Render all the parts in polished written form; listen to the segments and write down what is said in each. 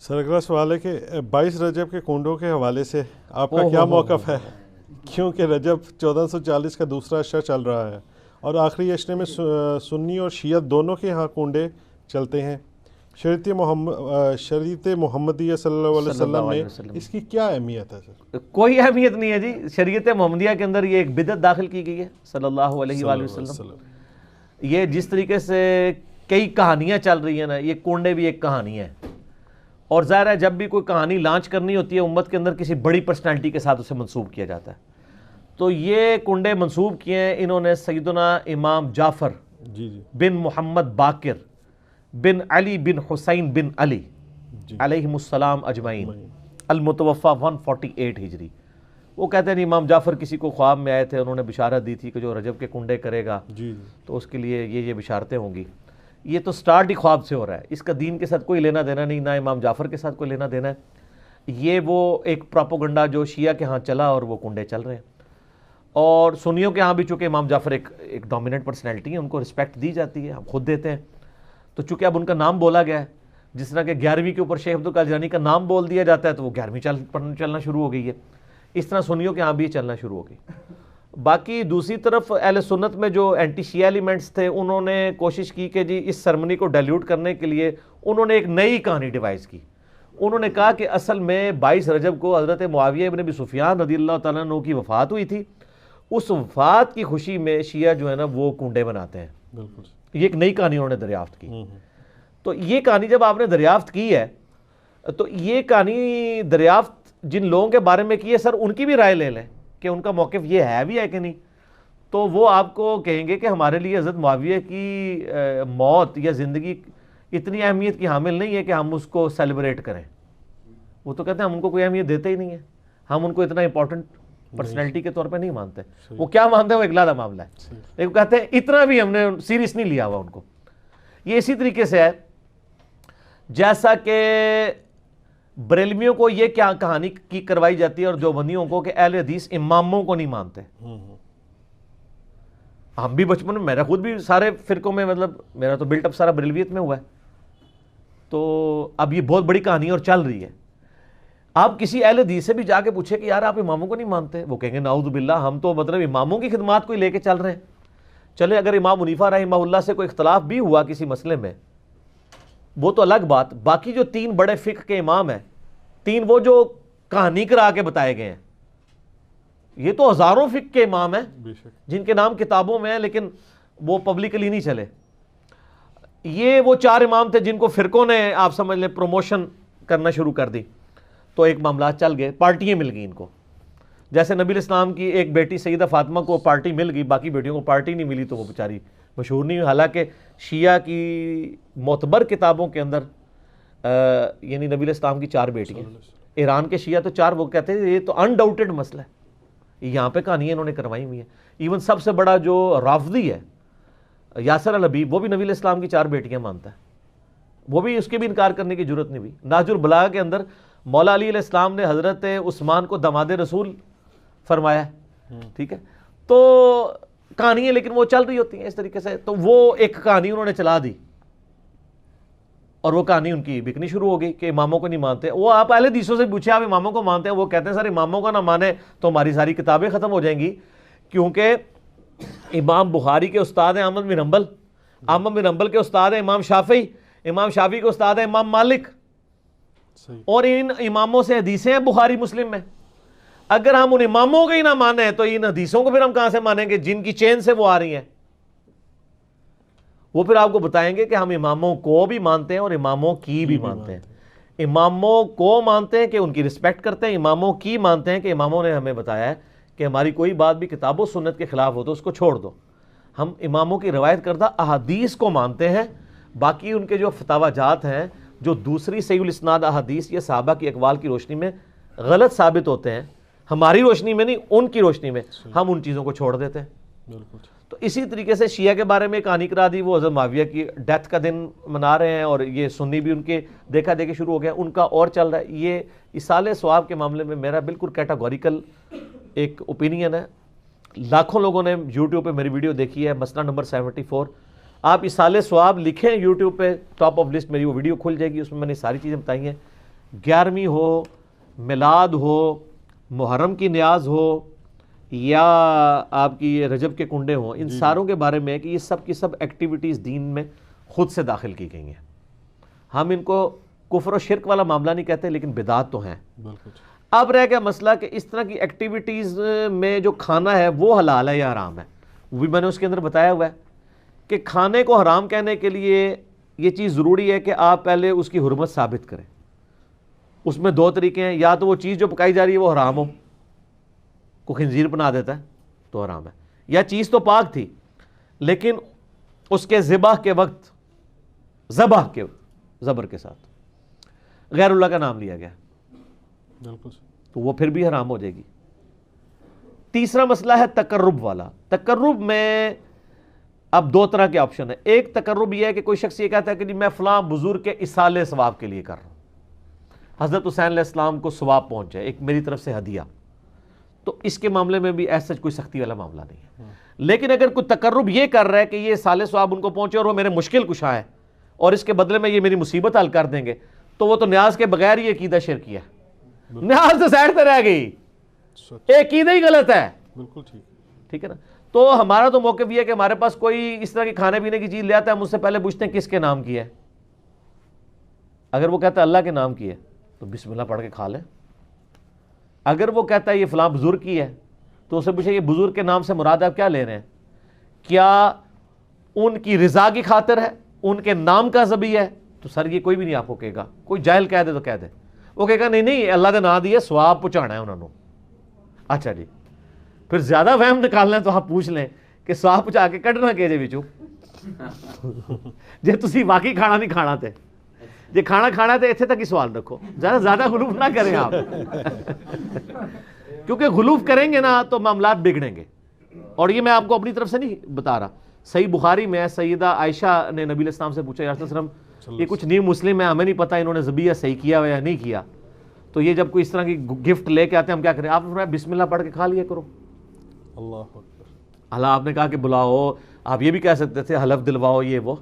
سر اگلا سوال ہے کہ 22 رجب کے کنڈوں کے حوالے سے آپ کا کیا موقف ہے؟ کیونکہ رجب 1440 کا دوسرا عشرہ چل رہا ہے اور آخری عشرے میں سنی اور شیعہ دونوں کے ہاں کنڈے چلتے ہیں۔ شریعت محمدیہ صلی اللہ علیہ وسلم میں اس کی کیا اہمیت ہے سر؟ کوئی اہمیت نہیں ہے جی، شریعت محمدیہ کے اندر یہ ایک بدعت داخل کی گئی ہے صلی اللہ علیہ وآلہ وسلم۔ یہ جس طریقے سے کئی کہانیاں چل رہی ہیں نا، یہ کنڈے بھی ایک کہانی ہے، اور ظاہر ہے جب بھی کوئی کہانی لانچ کرنی ہوتی ہے امت کے اندر کسی بڑی پرسنالٹی کے ساتھ اسے منسوب کیا جاتا ہے، تو یہ کنڈے منسوب کیے ہیں انہوں نے سیدنا امام جعفر بن محمد باقر بن علی بن حسین بن علی علیہم السلام اجمعین، المتوفہ 148 ہجری۔ وہ کہتے ہیں امام جعفر کسی کو خواب میں آئے تھے، انہوں نے بشارت دی تھی کہ جو رجب کے کنڈے کرے گا تو اس کے لیے یہ بشارتیں ہوں گی۔ یہ تو سٹارٹ ہی خواب سے ہو رہا ہے، اس کا دین کے ساتھ کوئی لینا دینا نہیں، نہ امام جعفر کے ساتھ کوئی لینا دینا ہے۔ یہ وہ ایک پراپوگنڈا جو شیعہ کے ہاں چلا اور وہ کنڈے چل رہے ہیں، اور سنیوں کے ہاں بھی چونکہ امام جعفر ایک ڈومیننٹ پرسنالٹی ہے، ان کو رسپیکٹ دی جاتی ہے، ہم خود دیتے ہیں، تو چونکہ اب ان کا نام بولا گیا ہے، جس طرح کہ 11ویں کے اوپر شیخ عبدالقادر جیلانی کا نام بول دیا جاتا ہے تو وہ 11ویں چلنا شروع ہو گئی ہے، اس طرح سنیوں کے ہاں بھی چلنا شروع ہو گئی۔ باقی دوسری طرف اہل سنت میں جو اینٹی شیعہ ایلیمنٹس تھے انہوں نے کوشش کی کہ جی اس سرمنی کو ڈیلیوٹ کرنے کے لیے انہوں نے ایک نئی کہانی ڈیوائز کی۔ انہوں نے کہا کہ اصل میں 22 رجب کو حضرت معاویہ ابن ابی سفیان رضی اللہ تعالیٰ عنہ کی وفات ہوئی تھی، اس وفات کی خوشی میں شیعہ جو ہے نا وہ کنڈے بناتے ہیں۔ یہ ایک نئی کہانی انہوں نے دریافت کی۔ تو یہ کہانی جب آپ نے دریافت کی ہے تو یہ کہانی دریافت جن لوگوں کے بارے میں کی ہے سر ان کی بھی رائے لے لیں کہ ان کا موقف یہ ہے بھی ہے کہ نہیں، تو وہ آپ کو کہیں گے کہ ہمارے لیے حضرت معاویہ کی موت یا زندگی اتنی اہمیت کی حامل نہیں ہے کہ ہم اس کو سیلیبریٹ کریں۔ وہ تو کہتے ہیں ہم ان کو کوئی اہمیت دیتے ہی نہیں ہے، ہم ان کو اتنا امپورٹنٹ پرسنالٹی کے طور پہ نہیں مانتے۔ وہ کیا مانتے ہیں وہ ایک علیحدہ معاملہ ہے، لیکن کہتے ہیں اتنا بھی ہم نے سیریس نہیں لیا ہوا ان کو۔ یہ اسی طریقے سے ہے جیسا کہ بریلویوں کو یہ کیا کہانی کی کروائی جاتی ہے اور دیوبندیوں کو کہ اہل حدیث اماموں کو نہیں مانتے۔ ہم بھی بچپن میں، میرا خود بھی سارے فرقوں میں، مطلب میرا تو بلٹ اپ سارا بریلویت میں ہوا ہے، تو اب یہ بہت بڑی کہانی اور چل رہی ہے۔ آپ کسی اہل حدیث سے بھی جا کے پوچھے کہ یار آپ اماموں کو نہیں مانتے، وہ کہیں گے نعوذ باللہ ہم تو مطلب اماموں کی خدمات کو ہی لے کے چل رہے ہیں۔ چلے اگر امام حنیفہ رحمہ اللہ سے کوئی اختلاف بھی ہوا کسی مسئلے میں وہ تو الگ بات، باقی جو 3 بڑے فقہ کے امام ہیں، 3 وہ جو کہانی کرا کے بتائے گئے ہیں، یہ تو ہزاروں فقہ کے امام ہیں جن کے نام کتابوں میں ہیں لیکن وہ پبلکلی نہیں چلے۔ یہ وہ 4 امام تھے جن کو فرقوں نے آپ سمجھ لیں پروموشن کرنا شروع کر دی، تو ایک معاملات چل گئے، پارٹیاں مل گئی ان کو۔ جیسے نبی الاسلام کی ایک بیٹی سیدہ فاطمہ کو پارٹی مل گئی، باقی بیٹیوں کو پارٹی نہیں ملی تو وہ بیچاری مشہور نہیں ہوئی، حالانکہ شیعہ کی معتبر کتابوں کے اندر یعنی نبی الاسلام کی 4 بیٹیاں، ایران کے شیعہ تو 4، وہ کہتے ہیں یہ تو انڈاؤٹڈ مسئلہ ہے، یہاں پہ کہانیاں انہوں نے کروائی ہوئی ہیں۔ ایون سب سے بڑا جو رافضی ہے یاسر الحبیب، وہ بھی نبی الاسلام کی 4 بیٹیاں مانتا ہے، وہ بھی اس کے بھی انکار کرنے کی ضرورت نہیں ہوئی۔ نہج البلاغہ کے اندر مولا علی علیہ السلام نے حضرت عثمان کو داماد رسول فرمایا ہے، ٹھیک ہے، تو کہانیاں لیکن وہ چل رہی ہوتی ہیں اس طریقے سے۔ تو وہ ایک کہانی انہوں نے چلا دی اور وہ کہانی ان کی بکنی شروع ہو گئی کہ اماموں کو نہیں مانتے۔ وہ آپ اہل حدیثوں سے پوچھے آپ اماموں کو مانتے ہیں، وہ کہتے ہیں سر اماموں کا نہ مانے تو ہماری ساری کتابیں ختم ہو جائیں گی، کیونکہ امام بخاری کے استاد ہیں احمد بن حنبل، احمد بن حنبل کے استاد ہیں امام شافعی، امام شافعی کے استاد ہیں امام مالک، اور ان اماموں سے حدیثیں ہیں بخاری مسلم میں۔ اگر ہم ان اماموں کو ہی نہ مانیں تو ان حدیثوں کو پھر ہم کہاں سے مانیں گے جن کی چین سے وہ آ رہی ہیں؟ وہ پھر آپ کو بتائیں گے کہ ہم اماموں کو بھی مانتے ہیں اور اماموں کی بھی مانتے ہیں۔ اماموں کو مانتے ہیں کہ ان کی رسپیکٹ کرتے ہیں، اماموں کی مانتے ہیں کہ اماموں نے ہمیں بتایا ہے کہ ہماری کوئی بات بھی کتاب و سنت کے خلاف ہو تو اس کو چھوڑ دو۔ ہم اماموں کی روایت کردہ احادیث کو مانتے ہیں، باقی ان کے جو فتاوی جات ہیں جو دوسری صحیح الاسناد احادیث یا صحابہ کی اقوال کی روشنی میں غلط ثابت ہوتے ہیں، ہماری روشنی میں نہیں ان کی روشنی میں، ہم ان چیزوں کو چھوڑ دیتے ہیں۔ تو اسی طریقے سے شیعہ کے بارے میں کہانی کرا دی، وہ حضرت معاویہ کی ڈیتھ کا دن منا رہے ہیں، اور یہ سنی بھی ان کے دیکھا دیکھے شروع ہو گیا، ان کا اور چل رہا ہے۔ یہ اصالہ ثواب کے معاملے میں میرا بالکل کیٹاگوریکل ایک اوپینین ہے۔ لاکھوں لوگوں نے یوٹیوب پہ میری ویڈیو دیکھی ہے، مسئلہ نمبر 74۔ آپ اصالہ ثواب لکھیں یوٹیوب پہ، ٹاپ آف لسٹ میری وہ ویڈیو کھل جائے گی، اس میں میں نے ساری چیزیں بتائی ہیں 11ویں ہو، میلاد ہو، محرم کی نیاز ہو، یا آپ کی یہ رجب کے کنڈے ہوں، ان ساروں کے بارے میں کہ یہ سب کی سب ایکٹیویٹیز دین میں خود سے داخل کی گئی ہیں. ہم ان کو کفر و شرک والا معاملہ نہیں کہتے، لیکن بدعات تو ہیں. اب رہ گیا مسئلہ کہ اس طرح کی ایکٹیویٹیز میں جو کھانا ہے وہ حلال ہے یا حرام ہے. وہ بھی میں نے اس کے اندر بتایا ہوا ہے کہ کھانے کو حرام کہنے کے لیے یہ چیز ضروری ہے کہ آپ پہلے اس کی حرمت ثابت کریں. اس میں دو طریقے ہیں، یا تو وہ چیز جو پکائی جا رہی ہے وہ حرام ہو، کوئی خنزیر بنا دیتا ہے تو حرام ہے، یا چیز تو پاک تھی لیکن اس کے ذبح کے وقت ذبح کے زبر کے ساتھ غیر اللہ کا نام لیا گیا تو وہ پھر بھی حرام ہو جائے گی. تیسرا مسئلہ ہے تقرب والا. تقرب میں اب دو طرح کے آپشن ہیں. ایک تقرب یہ ہے کہ کوئی شخص یہ کہتا ہے کہ جی میں فلاں بزرگ کے اصالے ثواب کے لیے کر رہا ہوں، حضرت حسین علیہ السلام کو ثواب پہنچ جائے، ایک میری طرف سے ہدیہ. تو اس کے معاملے میں بھی ایسا کوئی سختی والا معاملہ نہیں ہے. لیکن اگر کوئی تقرب یہ کر رہا ہے کہ یہ اصالے ثواب ان کو پہنچے اور وہ میرے مشکل کشا ہے اور اس کے بدلے میں یہ میری مصیبت حل کر دیں گے، تو وہ تو نیاز کے بغیر ہی عقیدہ شرکی ہے. نیاز تو سائڈ پہ رہ گئی، عقیدہ ہی غلط ہے. بالکل ٹھیک ہے نا. تو ہمارا تو موقف یہ ہے کہ ہمارے پاس کوئی اس طرح کی کھانے پینے کی چیز لے آتا ہے، ہم اس سے پہلے پوچھتے ہیں کس کے نام کی ہے. اگر وہ کہتا ہے اللہ کے نام کی ہے تو بسم اللہ پڑھ کے کھا لیں. اگر وہ کہتا ہے یہ فلاں بزرگ کی ہے تو اسے پوچھے یہ بزرگ کے نام سے مراد آپ کیا لے رہے ہیں؟ کیا ان کی رضا کی خاطر ہے، ان کے نام کا ذبح ہے؟ تو سر یہ کوئی بھی نہیں آپ کو کہے گا. کوئی جاہل کہہ دے تو کہہ دے، وہ کہے گا نہیں نہیں اللہ کا نام دیا ثواب پہنچانا ہے انہوں نے. اچھا جی، پھر زیادہ وہم نکالنا ہے تو آپ پوچھ لیں کہ ثواب پہنچا کے کڈنا کہ وچوں جے تسی واقعی کھانا نہیں کھانا تے جے کھانا کھانا تے اتنے تک ہی سوال رکھو، زیادہ غلوف نہ کریں آپ کیونکہ غلوف کریں گے نا تو معاملات بگڑیں گے. اور یہ میں آپ کو اپنی طرف سے نہیں بتا رہا. صحیح بخاری میں سیدہ عائشہ نے نبی علیہ السلام سے پوچھا یا رسول اللہ علیہ وسلم یہ کچھ نیو مسلم ہے، ہمیں نہیں پتا انہوں نے ذبیحہ صحیح کیا ہوا یا نہیں کیا، تو یہ جب کوئی اس طرح کی گفٹ لے کے آتے ہیں ہم کیا کریں؟ آپ نے بسم اللہ پڑھ کے کھا لیا کرو. اللہ اکبر. اللہ آپ نے کہا کہ بلاؤ، آپ یہ بھی کہہ سکتے تھے حلف دلواؤ، یہ وہ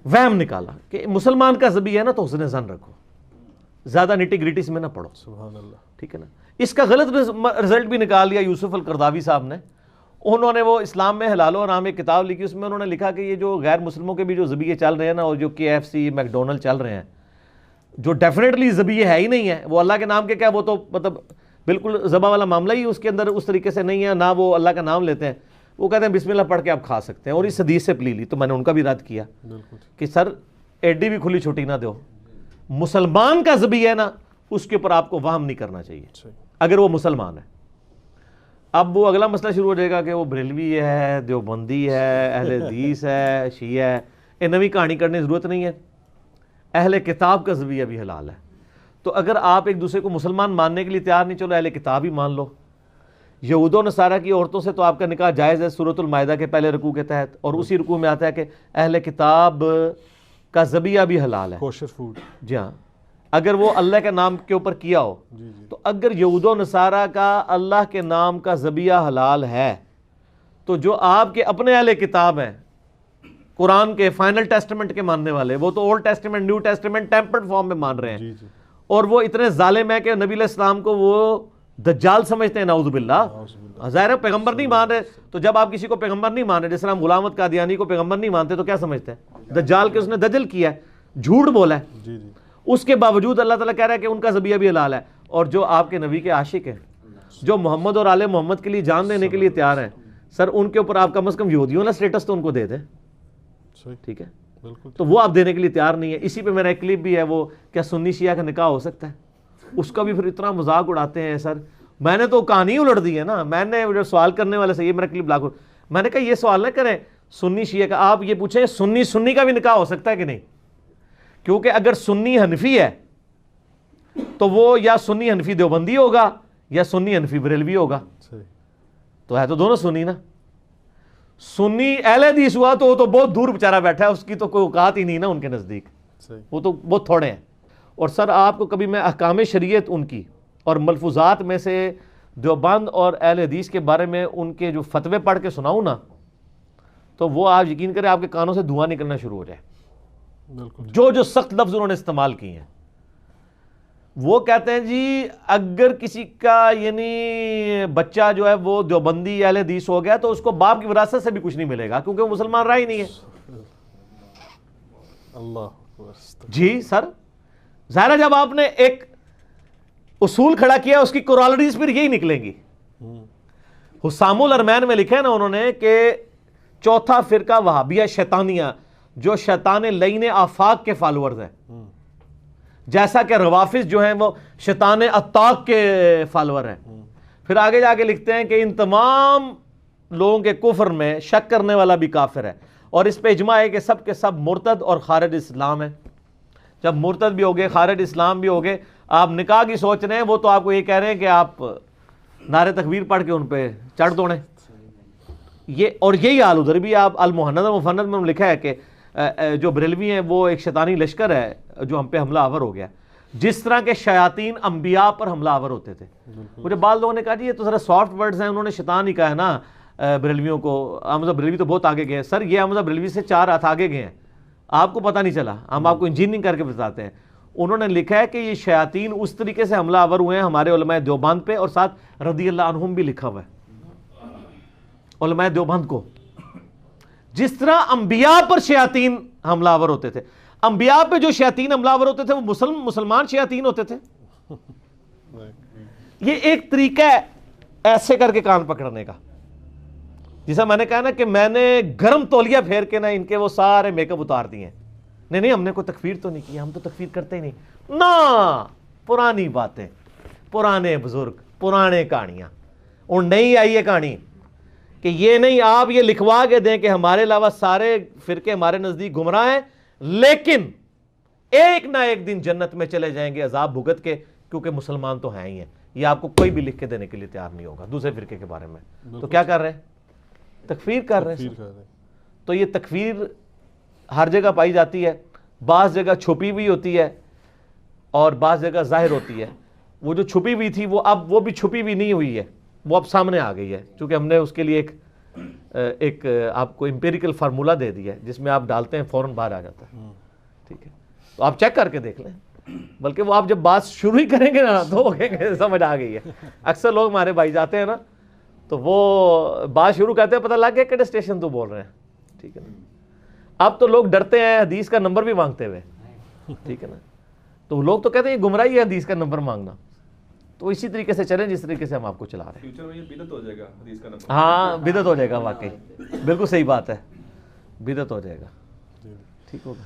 وہم نکالا کہ مسلمان کا ذبیحہ ہے نا تو حسن ظن رکھو، زیادہ نٹی گریٹی میں نہ پڑھو. سبحان اللہ. ٹھیک ہے نا. اس کا غلط رزلٹ بھی نکال لیا یوسف القرضاوی صاحب نے. انہوں نے وہ اسلام میں حلال و حرام ایک کتاب لکھی، اس میں انہوں نے لکھا کہ یہ جو غیر مسلموں کے بھی جو ذبیحے چل رہے ہیں نا، اور جو KFC میکڈونلڈ چل رہے ہیں جو ڈیفینیٹلی ذبیحے ہے ہی نہیں ہے، وہ اللہ کے نام کے کیا، وہ تو مطلب بالکل ذبح والا معاملہ ہی اس کے اندر اس طریقے سے نہیں ہے، نہ وہ اللہ کا نام لیتے ہیں. وہ کہتے ہیں بسم اللہ پڑھ کے آپ کھا سکتے ہیں، اور اس حدیث سے پلی لی. تو میں نے ان کا بھی رد کیا کہ سر ایڈی بھی کھلی چھٹی نہ دو. مسلمان کا ذبیحہ ہے نا اس کے اوپر آپ کو وہم نہیں کرنا چاہیے اگر وہ مسلمان ہے. اب وہ اگلا مسئلہ شروع ہو جائے گا کہ وہ بریلوی ہے، دیوبندی ہے، اہل حدیث ہے، شیعہ ہے. یہ نئی کہانی کرنے کی ضرورت نہیں ہے. اہل کتاب کا ذبیحہ بھی حلال ہے. تو اگر آپ ایک دوسرے کو مسلمان ماننے کے لیے تیار نہیں، چلو اہل کتاب ہی مان لو. یہود و نصارہ کی عورتوں سے تو آپ کا نکاح جائز ہے سورۃ المائدہ کے پہلے رکوع کے تحت، اور اسی رکوع میں آتا ہے کہ اہل کتاب کا ذبیحہ بھی حلال ہے، کوشر فوڈ. جی ہاں، اگر وہ اللہ کے نام کے اوپر کیا ہو. تو اگر یہود و نصارہ کا اللہ کے نام کا ذبیحہ حلال ہے تو جو آپ کے اپنے اہل کتاب ہیں قرآن کے فائنل ٹیسٹمنٹ کے ماننے والے، وہ تو old testament new testament tempered form میں مان رہے ہیں، اور وہ اتنے ظالم ہیں کہ نبی علیہ السلام کو وہ دجال سمجھتے ہیں. نعوذ باللہ. ظاہر پیغمبر نہیں مان رہے، تو جب آپ کسی کو پیغمبر نہیں مان رہے، جس طرح ہم غلام احمد قادیانی کو پیغمبر نہیں مانتے، تو کیا سمجھتے ہیں؟ دجال کے اس نے دجل کیا ہے، جھوٹ بولا ہے. اس کے باوجود اللہ تعالیٰ کہہ رہا ہے کہ ان کا ذبیحہ بھی حلال ہے. اور جو آپ کے نبی کے عاشق ہیں، جو محمد اور آل محمد کے لیے جان دینے کے لیے تیار ہیں، سر ان کے اوپر آپ کم از کم یہودیوں نا سٹیٹس تو ان کو دے دیں. ٹھیک ہے، تو وہ آپ دینے کے لیے تیار نہیں ہے. اسی پہ میرا ایک کلپ بھی ہے، وہ کیا سنی شیعہ کا نکاح ہو سکتا ہے؟ اس کا بھی پھر اتنا مذاق اڑاتے ہیں. سر میں نے تو کہانی الٹ دی ہے نا. میں نے جو سوال کرنے والے سے یہ میرا کلپ لاکھ، میں نے کہا یہ سوال نہ کریں سنی شیعہ کا، آپ یہ پوچھیں سنی کا بھی نکاح ہو سکتا ہے کہ نہیں. کیونکہ اگر سنی حنفی ہے تو وہ یا سنی حنفی دیوبندی ہوگا یا سنی حنفی بریلوی ہوگا. تو ہے تو دونوں سنی نا. سنی اہل حدیث ہوا تو وہ تو بہت دور بیچارہ بیٹھا ہے، اس کی تو کوئی اوقات ہی نہیں نا ان کے نزدیک، وہ تو بہت تھوڑے ہیں. اور سر آپ کو کبھی میں احکام شریعت ان کی اور ملفوظات میں سے دیوبند اور اہل حدیث کے بارے میں ان کے جو فتوے پڑھ کے سناؤں نا، تو وہ آپ یقین کریں آپ کے کانوں سے دھواں نکلنا شروع ہو جائے. جو سخت لفظ انہوں نے استعمال کیے ہیں. وہ کہتے ہیں جی اگر کسی کا یعنی بچہ جو ہے وہ دیوبندی اہل حدیث ہو گیا تو اس کو باپ کی وراثت سے بھی کچھ نہیں ملے گا کیونکہ وہ مسلمان رہا ہی نہیں ہے. اللہ جی سر ظاہر ہے جب آپ نے ایک اصول کھڑا کیا اس کی کورالریز پھر یہی نکلیں گی. حسام الارمین میں لکھا ہے نا انہوں نے کہ چوتھا فرقہ وہابیہ شیطانیہ جو شیطان لعین آفاق کے فالورز ہیں، جیسا کہ روافظ جو ہیں وہ شیطان اتاق کے فالور ہیں. پھر آگے جا کے لکھتے ہیں کہ ان تمام لوگوں کے کفر میں شک کرنے والا بھی کافر ہے، اور اس پہ اجماع ہے کہ سب کے سب مرتد اور خارج اسلام ہیں. جب مرتد بھی ہوگے خارج اسلام بھی ہوگے، آپ نکاح کی سوچ رہے ہیں وہ تو آپ کو یہ کہہ رہے ہیں کہ آپ نعرے تکبیر پڑھ کے ان پہ چڑھ دوڑیں. یہ اور یہی حال ادھر بھی. آپ المحند المفند میں لکھا ہے کہ جو بریلوی ہیں وہ ایک شیطانی لشکر ہے جو ہم پہ حملہ آور ہو گیا، جس طرح کے شیاطین انبیاء پر حملہ آور ہوتے تھے. مجھے بعض لوگوں نے کہا جی یہ تو ذرا سافٹ ورڈز ہیں، انہوں نے شیطان ہی کہا ہے نا بریلویوں کو. احمد بریلوی تو بہت آگے گئے. سر یہ احمد بریلوی سے 4 ہاتھ آگے گئے ہیں، آپ کو پتہ نہیں چلا، ہم آپ کو انجینئرنگ کر کے بتاتے ہیں. انہوں نے لکھا ہے کہ یہ شیاطین اس طریقے سے حملہ آور ہوئے ہیں ہمارے علماء دیوبند پہ، اور ساتھ رضی اللہ عنہم بھی لکھا ہوا ہے علماء دیوبند کو. جس طرح انبیاء پر شیاطین حملہ آور ہوتے تھے، انبیاء پہ جو شیاطین حملہ آور ہوتے تھے وہ مسلمان شیاطین ہوتے تھے. یہ ایک طریقہ ہے ایسے کر کے کان پکڑنے کا، جیسا میں نے کہا نا کہ میں نے گرم تولیہ پھیر کے نا ان کے وہ سارے میک اپ اتار دیے ہیں. نہیں ہم نے کوئی تکفیر تو نہیں کی، ہم تو تکفیر کرتے ہی نہیں نا. پرانی باتیں، پرانے بزرگ، پرانے کہانیاں. اور نہیں آئی ہے کہانی کہ یہ نہیں آپ یہ لکھوا کے دیں کہ ہمارے علاوہ سارے فرقے ہمارے نزدیک گمراہ ہیں لیکن ایک نہ ایک دن جنت میں چلے جائیں گے عذاب بھگت کے کیونکہ مسلمان تو ہیں ہی ہیں. یہ آپ کو کوئی بھی لکھ کے دینے کے لیے تیار نہیں ہوگا دوسرے فرقے کے بارے میں. تو کیا کر رہے ہیں؟ تکفیر کر رہے ہیں. تو یہ تکفیر ہر جگہ پائی جاتی ہے، بعض جگہ چھپی ہوئی ہوتی ہے اور بعض جگہ ظاہر ہوتی ہے. وہ جو چھپی ہوئی تھی وہ بھی چھپی ہوئی نہیں ہوئی ہے، وہ اب سامنے آ گئی ہے چونکہ ہم نے اس کے لیے ایک آپ کو امپیریکل فارمولا دے دیا ہے جس میں آپ ڈالتے ہیں فوراً باہر آ جاتا ہے. ٹھیک ہے تو آپ چیک کر کے دیکھ لیں. بلکہ وہ آپ جب بات شروع ہی کریں گے نا تو سمجھ آ گئی ہے. اکثر لوگ ہمارے بھائی جاتے ہیں نا تو وہ بات شروع کرتے ہیں پتہ لگ گیا کہڑے اسٹیشن تو بول رہے ہیں. ٹھیک ہے نا. اب تو لوگ ڈرتے ہیں حدیث کا نمبر بھی مانگتے ہوئے. ٹھیک ہے نا. تو لوگ تو کہتے ہیں یہ گمراہی ہے حدیث کا نمبر مانگنا. تو اسی طریقے سے چلیں جس طریقے سے ہم آپ کو چلا رہے ہیں. فیوچر میں یہ بدعت ہو جائے گا حدیث کا نمبر. ہاں بدعت ہو جائے گا واقعی. بالکل صحیح بات ہے، بدعت ہو جائے گا. ٹھیک ہوگا.